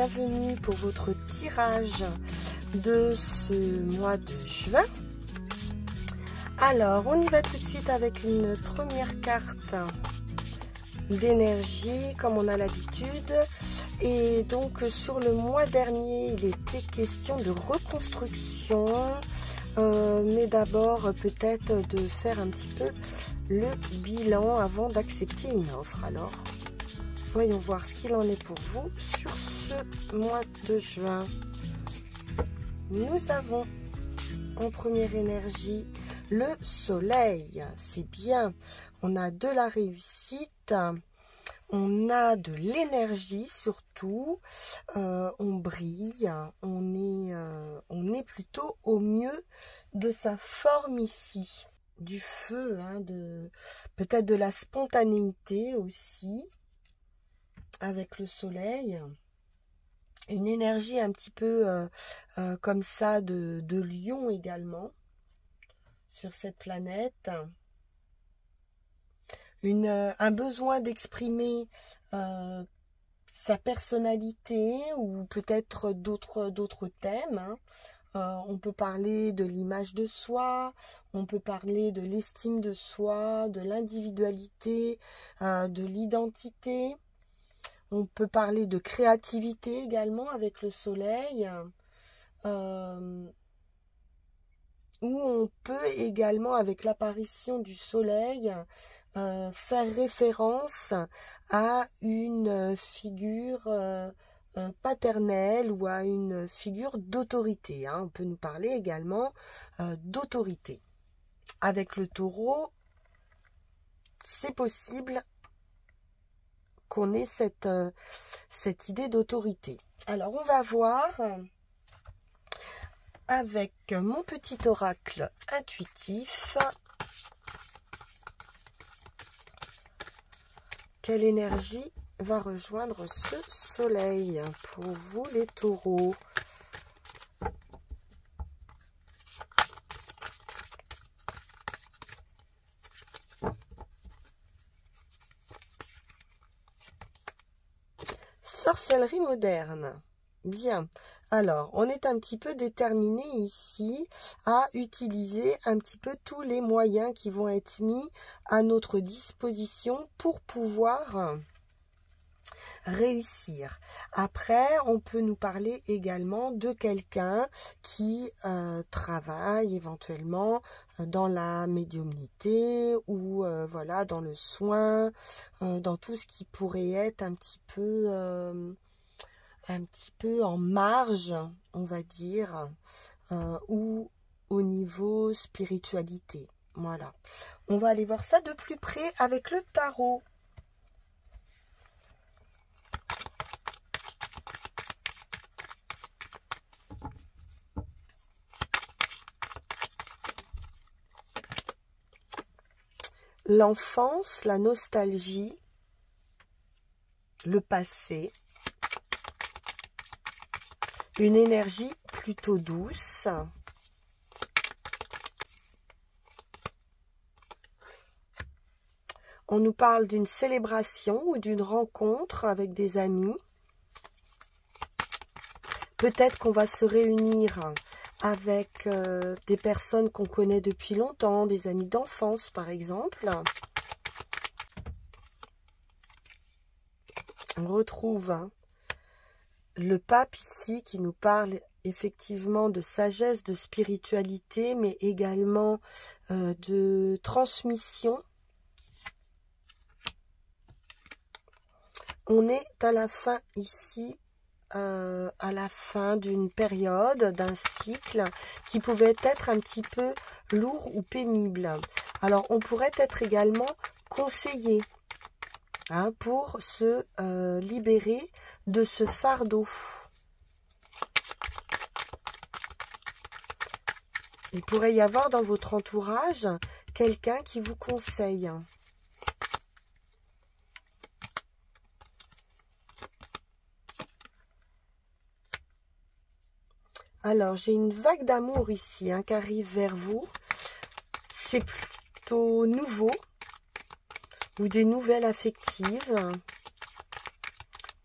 bienvenue pour votre tirage de ce mois de juin. Alors, on y va tout de suite avec une première carte d'énergie, comme on a l'habitude. Et donc, sur le mois dernier, il était question de reconstruction. Mais d'abord, peut-être de faire un petit peu le bilan avant d'accepter une offre. Alors, voyons voir ce qu'il en est pour vous sur ce mois de juin. Nous avons en première énergie le soleil. C'est bien. On a de la réussite. On a de l'énergie surtout. On brille. On est plutôt au mieux de sa forme ici. Du feu, hein, peut-être de la spontanéité aussi. Avec le soleil, une énergie un petit peu comme ça de lion également sur cette planète, un besoin d'exprimer sa personnalité ou peut-être d'autres thèmes, hein. On peut parler de l'image de soi, on peut parler de l'estime de soi, de l'individualité, de l'identité. On peut parler de créativité également avec le soleil. Où on peut également, avec l'apparition du soleil, faire référence à une figure paternelle ou à une figure d'autorité, hein. On peut nous parler également d'autorité. Avec le taureau, c'est possible qu'on ait cette idée d'autorité. Alors, on va voir avec mon petit oracle intuitif quelle énergie va rejoindre ce soleil pour vous les taureaux. Sorcellerie moderne. Bien. Alors, on est un petit peu déterminé ici à utiliser un petit peu tous les moyens qui vont être mis à notre disposition pour pouvoir réussir. Après, on peut nous parler également de quelqu'un qui travaille éventuellement dans la médiumnité ou voilà, dans le soin, dans tout ce qui pourrait être un petit peu en marge, on va dire, ou au niveau spiritualité. Voilà. On va aller voir ça de plus près avec le tarot. L'enfance, la nostalgie, le passé, une énergie plutôt douce, on nous parle d'une célébration ou d'une rencontre avec des amis, peut-être qu'on va se réunir avec des personnes qu'on connaît depuis longtemps, des amis d'enfance par exemple. On retrouve le pape ici qui nous parle effectivement de sagesse, de spiritualité, mais également de transmission. On est à la fin ici, à la fin d'une période, d'un cycle qui pouvait être un petit peu lourd ou pénible. Alors, on pourrait être également conseillé, hein, pour se libérer de ce fardeau. Il pourrait y avoir dans votre entourage quelqu'un qui vous conseille. Alors, j'ai une vague d'amour ici, hein, qui arrive vers vous. C'est plutôt nouveau ou des nouvelles affectives.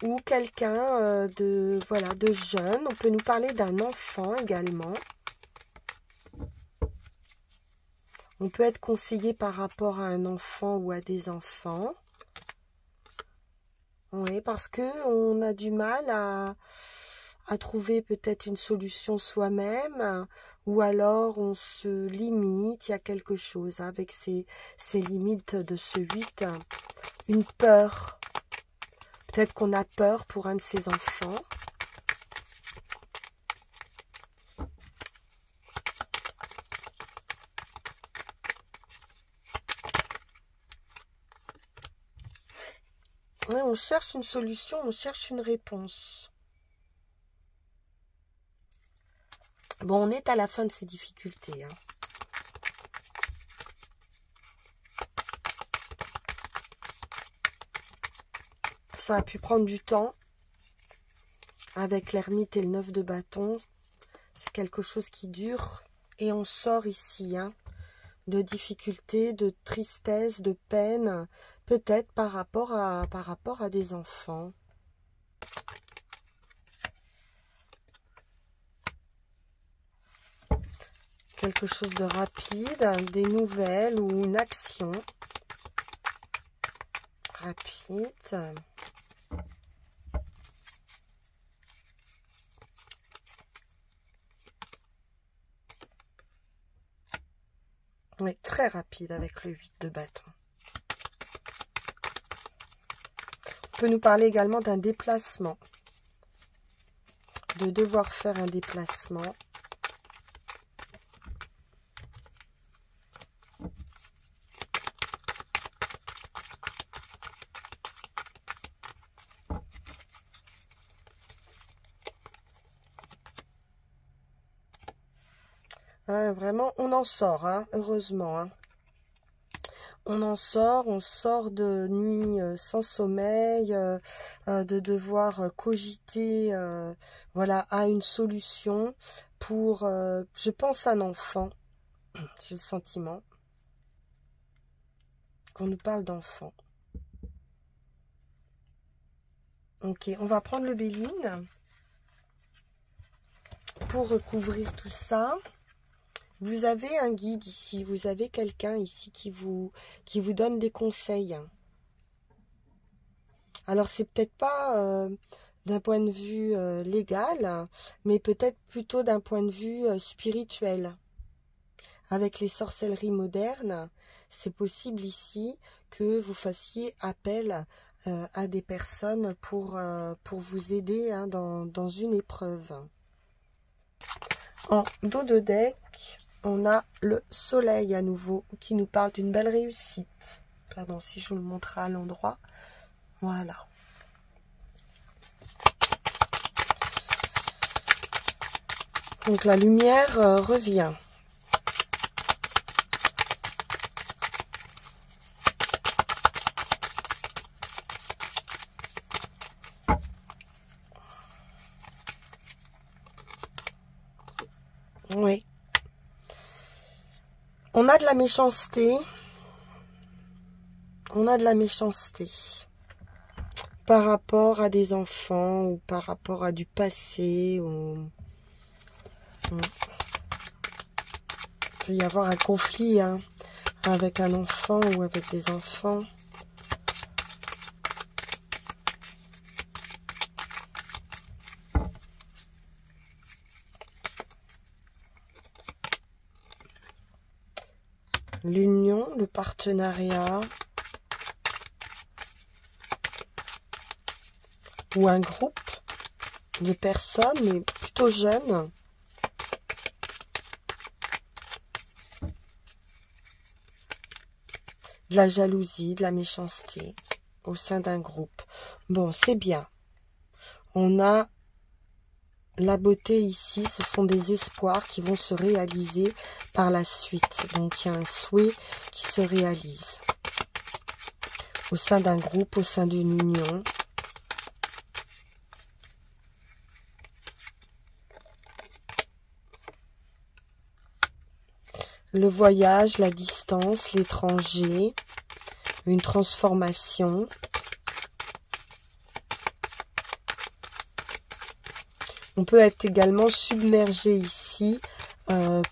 ou quelqu'un de jeune. On peut nous parler d'un enfant également. On peut être conseillé par rapport à un enfant ou à des enfants. Oui, parce que on a du mal à trouver peut-être une solution soi-même, ou alors on se limite, il y a quelque chose avec ces limites de ce 8, une peur. Peut-être qu'on a peur pour un de ses enfants. Ouais, on cherche une solution, on cherche une réponse. Bon, on est à la fin de ces difficultés. Ça a pu prendre du temps avec l'ermite et le 9 de bâton. C'est quelque chose qui dure. Et on sort ici de difficultés, de tristesse, de peine, peut-être par rapport à des enfants. Quelque chose de rapide, des nouvelles ou une action rapide. On est très rapide avec le 8 de bâton. On peut nous parler également d'un déplacement, de devoir faire un déplacement. Vraiment, on en sort, heureusement. On sort de nuit sans sommeil, de devoir cogiter à une solution pour, je pense, un enfant. J'ai le sentiment qu'on nous parle d'enfant. Ok, on va prendre le Béline pour recouvrir tout ça. Vous avez un guide ici, vous avez quelqu'un ici qui vous donne des conseils. Alors, c'est peut-être pas d'un point de vue légal, mais peut-être plutôt d'un point de vue spirituel. Avec les sorcelleries modernes, c'est possible ici que vous fassiez appel à des personnes pour vous aider dans une épreuve. En dos de deck, on a le soleil à nouveau qui nous parle d'une belle réussite. Pardon, si je vous le montre à l'endroit. Voilà. Donc la lumière revient. Oui. On a de la méchanceté. On a de la méchanceté. Par rapport à des enfants ou par rapport à du passé. Il peut y avoir un conflit avec un enfant ou avec des enfants. L'union, le partenariat, ou un groupe de personnes, mais plutôt jeunes. De la jalousie, de la méchanceté au sein d'un groupe. Bon, c'est bien. On a la beauté ici, ce sont des espoirs qui vont se réaliser par la suite. Donc, il y a un souhait qui se réalise. Au sein d'un groupe, au sein d'une union. Le voyage, la distance, l'étranger, une transformation. On peut être également submergé ici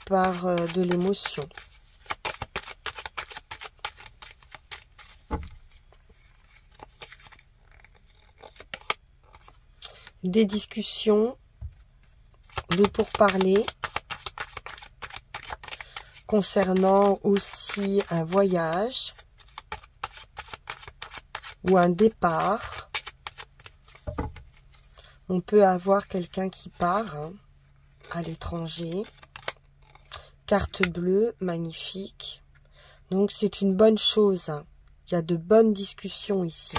par de l'émotion. Des discussions, de pourparlers, concernant aussi un voyage ou un départ. On peut avoir quelqu'un qui part à l'étranger. Carte bleue, magnifique. Donc c'est une bonne chose. Il y a de bonnes discussions ici.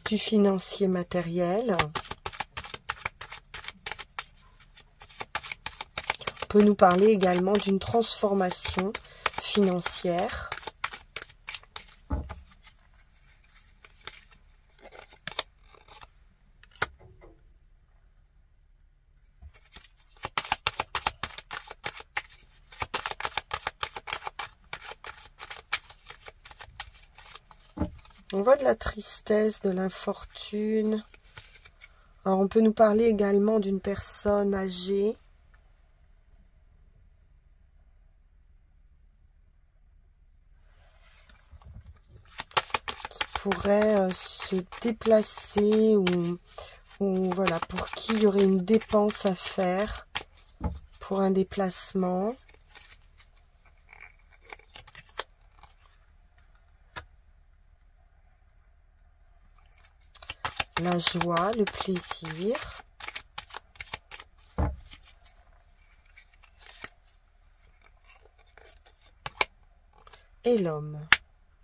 Du financier matériel. On peut nous parler également d'une transformation financière. On voit de la tristesse, de l'infortune. Alors, on peut nous parler également d'une personne âgée. Qui pourrait se déplacer ou voilà, pour qui il y aurait une dépense à faire pour un déplacement. La joie, le plaisir. Et l'homme.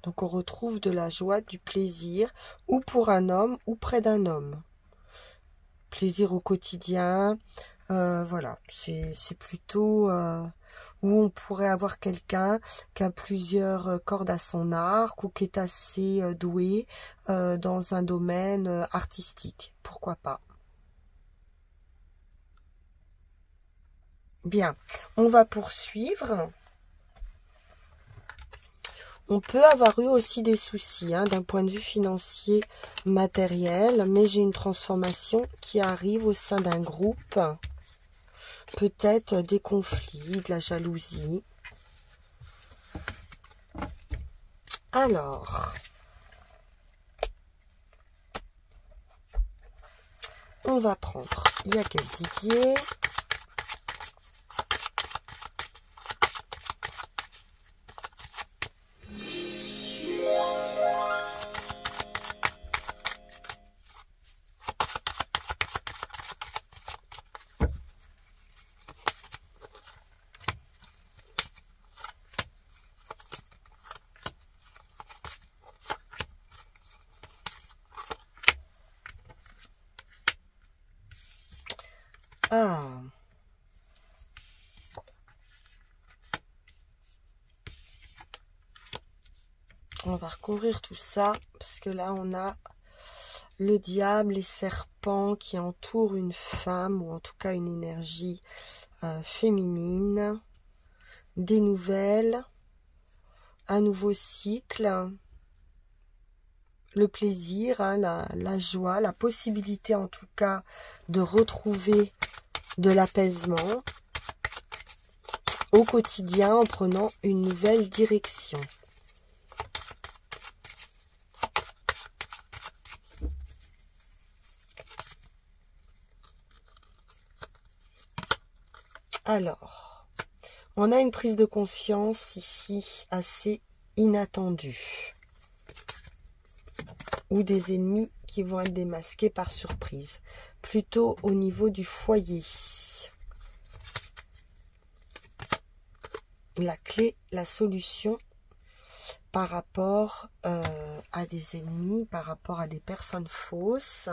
Donc on retrouve de la joie, du plaisir, ou pour un homme, ou près d'un homme. Plaisir au quotidien. Voilà, c'est plutôt où on pourrait avoir quelqu'un qui a plusieurs cordes à son arc ou qui est assez doué dans un domaine artistique. Pourquoi pas? Bien, on va poursuivre. On peut avoir eu aussi des soucis d'un point de vue financier, matériel, mais j'ai une transformation qui arrive au sein d'un groupe. Peut-être des conflits, de la jalousie. Alors, on va prendre Yaquel Didier. Ah. On va recouvrir tout ça parce que là on a le diable, les serpents qui entourent une femme ou en tout cas une énergie féminine, des nouvelles, un nouveau cycle, le plaisir, la joie, la possibilité en tout cas de retrouver de l'apaisement au quotidien en prenant une nouvelle direction. Alors, on a une prise de conscience ici assez inattendue. Ou des ennemis qui vont être démasqués par surprise. Plutôt au niveau du foyer. La clé, la solution par rapport à des ennemis, par rapport à des personnes fausses,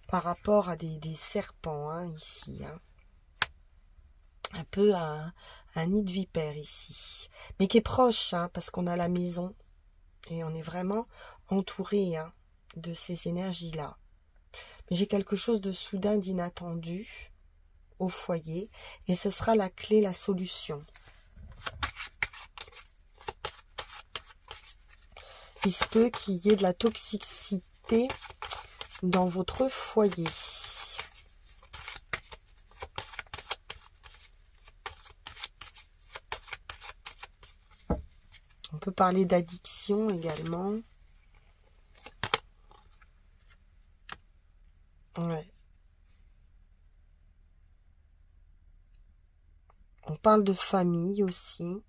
par rapport à des serpents ici. Un peu un nid de vipère ici. Mais qui est proche, parce qu'on a la maison. Et on est vraiment entouré de ces énergies-là. Mais j'ai quelque chose de soudain, d'inattendu. au foyer et ce sera la clé, la solution. Il se peut qu'il y ait de la toxicité dans votre foyer. On peut parler d'addiction également. Ouais. On parle de famille aussi,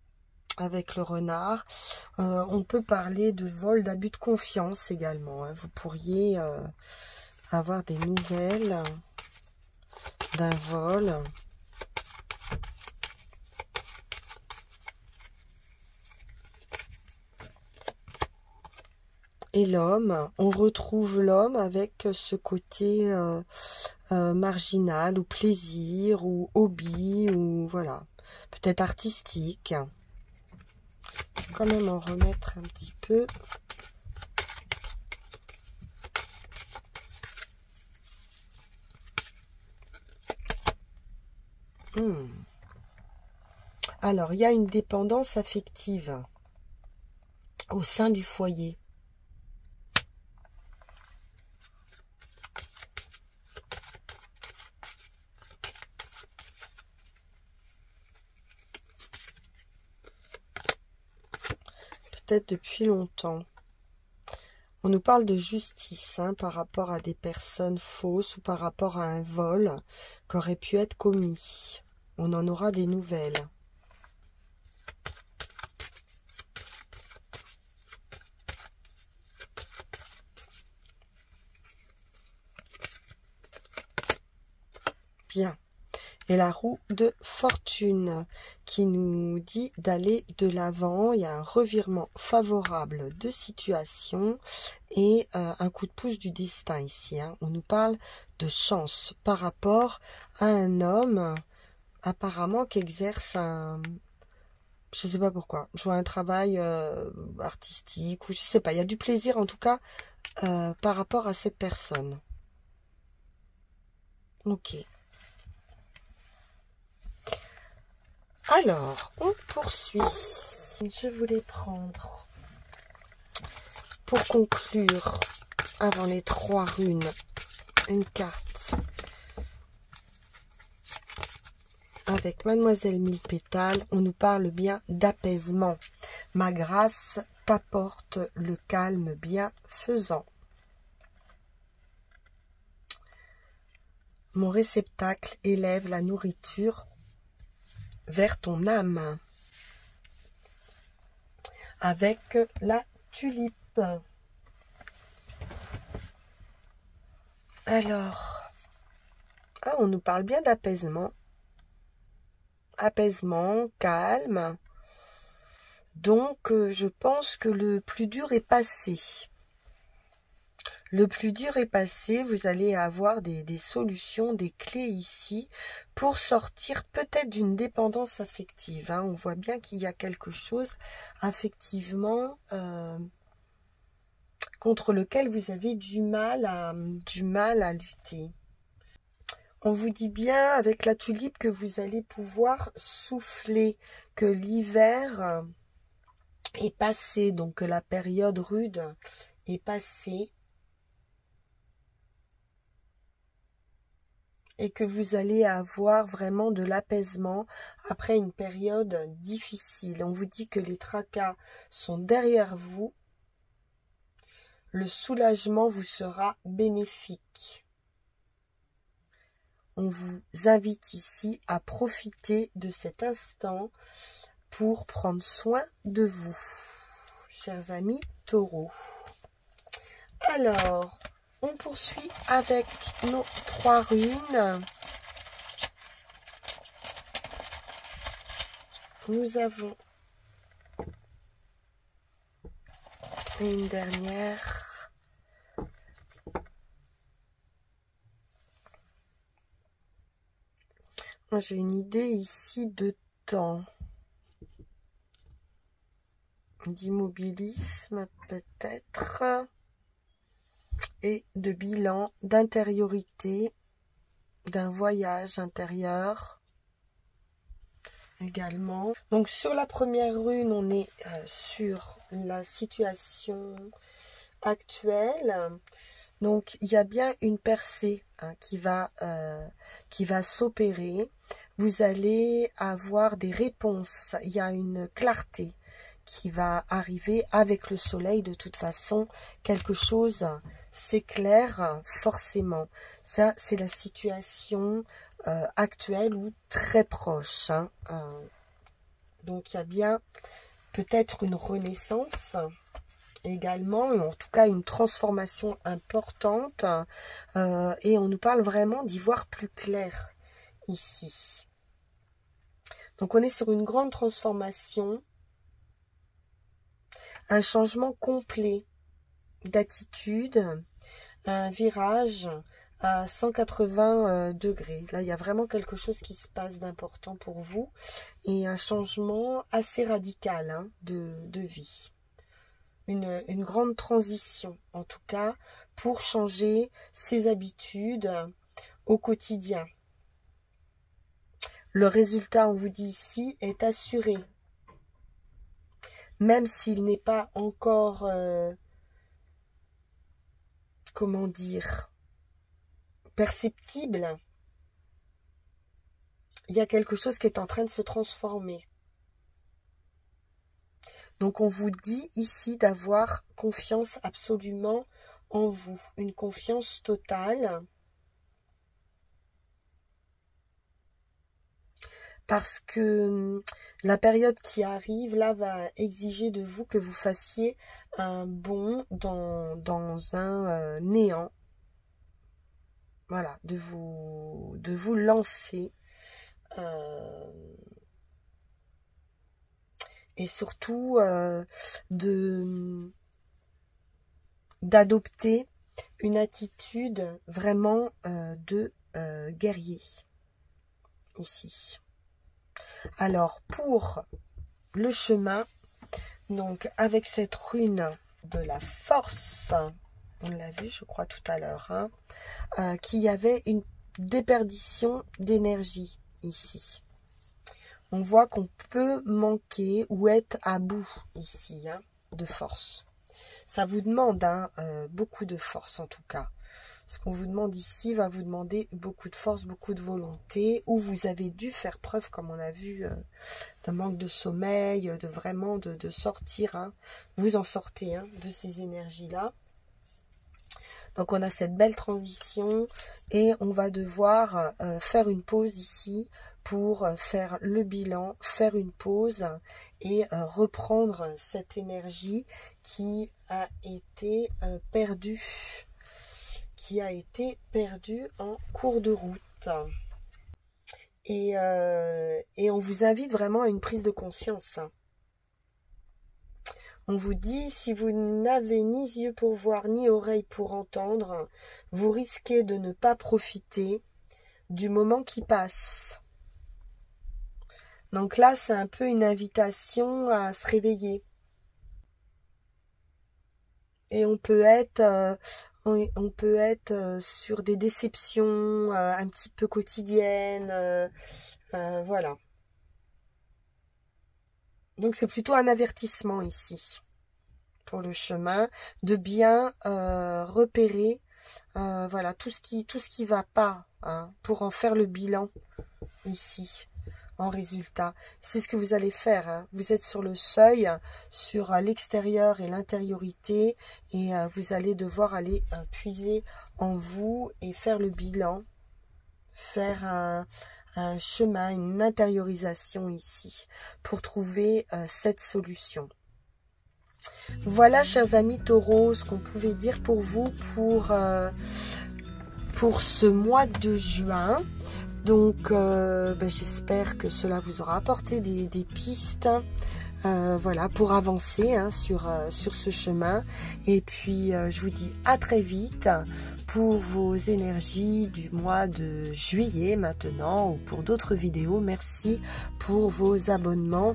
avec le renard. On peut parler de vol, d'abus de confiance également. Hein. Vous pourriez avoir des nouvelles d'un vol. Et l'homme, on retrouve l'homme avec ce côté marginal ou plaisir ou hobby ou voilà, peut-être artistique. Je vais quand même en remettre un petit peu. Alors, il y a une dépendance affective au sein du foyer. Peut-être depuis longtemps. On nous parle de justice hein, par rapport à des personnes fausses ou par rapport à un vol qui aurait pu être commis. On en aura des nouvelles. Bien. Et la roue de fortune qui nous dit d'aller de l'avant. Il y a un revirement favorable de situation et un coup de pouce du destin ici. Hein. On nous parle de chance par rapport à un homme apparemment qui exerce un... Je ne sais pas pourquoi. Je vois un travail artistique ou je ne sais pas. Il y a du plaisir en tout cas par rapport à cette personne. Ok. Alors, on poursuit. Je voulais prendre, pour conclure, avant les 3 runes, une carte avec Mademoiselle Mille Pétales. On nous parle bien d'apaisement. Ma grâce t'apporte le calme bienfaisant. Mon réceptacle élève la nourriture vers ton âme avec la tulipe. Alors, on nous parle bien d'apaisement. Apaisement, calme. Donc, je pense que le plus dur est passé. Le plus dur est passé, vous allez avoir des solutions, des clés ici pour sortir peut-être d'une dépendance affective. Hein. On voit bien qu'il y a quelque chose affectivement contre lequel vous avez du mal à lutter. On vous dit bien avec la tulipe que vous allez pouvoir souffler, que l'hiver est passé, donc que la période rude est passée. Et que vous allez avoir vraiment de l'apaisement après une période difficile. On vous dit que les tracas sont derrière vous. Le soulagement vous sera bénéfique. On vous invite ici à profiter de cet instant pour prendre soin de vous, chers amis taureaux. Alors, on poursuit avec nos 3 runes. Nous avons une dernière. J'ai une idée ici de temps. D'immobilisme peut-être. Et de bilan, d'intériorité, d'un voyage intérieur également. Donc sur la première rune, on est sur la situation actuelle. Donc il y a bien une percée qui va s'opérer. Vous allez avoir des réponses. Il y a une clarté qui va arriver avec le soleil. De toute façon, quelque chose s'éclaire forcément. Ça, c'est la situation actuelle ou très proche. Donc, il y a bien peut-être une renaissance également, en tout cas une transformation importante. Et on nous parle vraiment d'y voir plus clair ici. Donc, on est sur une grande transformation. Un changement complet d'attitude, un virage à 180 degrés. Là, il y a vraiment quelque chose qui se passe d'important pour vous et un changement assez radical de vie. Une grande transition, en tout cas, pour changer ses habitudes au quotidien. Le résultat, on vous dit ici, est assuré. Même s'il n'est pas encore, comment dire, perceptible, il y a quelque chose qui est en train de se transformer. Donc on vous dit ici d'avoir confiance absolument en vous, une confiance totale. Parce que la période qui arrive, là, va exiger de vous que vous fassiez un bond dans un néant. Voilà, de vous lancer. Et surtout, d'adopter une attitude vraiment de guerrier. Ici. Alors, pour le chemin, donc avec cette rune de la force, on l'a vu, je crois, tout à l'heure, qu'il y avait une déperdition d'énergie ici. On voit qu'on peut manquer ou être à bout ici, de force. Ça vous demande beaucoup de force en tout cas. Ce qu'on vous demande ici va vous demander beaucoup de force, beaucoup de volonté, où vous avez dû faire preuve, comme on a vu, d'un manque de sommeil, de vraiment de sortir, vous en sortez de ces énergies-là. Donc on a cette belle transition et on va devoir faire une pause ici pour faire le bilan, faire une pause et reprendre cette énergie qui a été perdue. Qui a été perdu en cours de route. Et on vous invite vraiment à une prise de conscience. On vous dit, si vous n'avez ni yeux pour voir, ni oreilles pour entendre, vous risquez de ne pas profiter du moment qui passe. Donc là, c'est un peu une invitation à se réveiller. Et on peut être sur des déceptions un petit peu quotidiennes. Voilà. Donc c'est plutôt un avertissement ici pour le chemin, de bien repérer voilà, tout ce qui va pas, pour en faire le bilan ici. En résultat, c'est ce que vous allez faire. Vous êtes sur le seuil, sur l'extérieur et l'intériorité, et vous allez devoir aller puiser en vous et faire le bilan, faire un chemin, une intériorisation ici, pour trouver cette solution. Voilà, chers amis taureaux, ce qu'on pouvait dire pour vous pour ce mois de juin. Donc, j'espère que cela vous aura apporté des pistes, voilà, pour avancer sur ce chemin. Et puis, je vous dis à très vite pour vos énergies du mois de juillet maintenant, ou pour d'autres vidéos. Merci pour vos abonnements,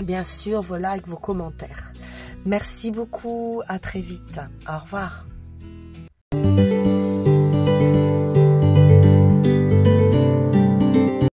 bien sûr, voilà, avec vos commentaires. Merci beaucoup, à très vite. Au revoir.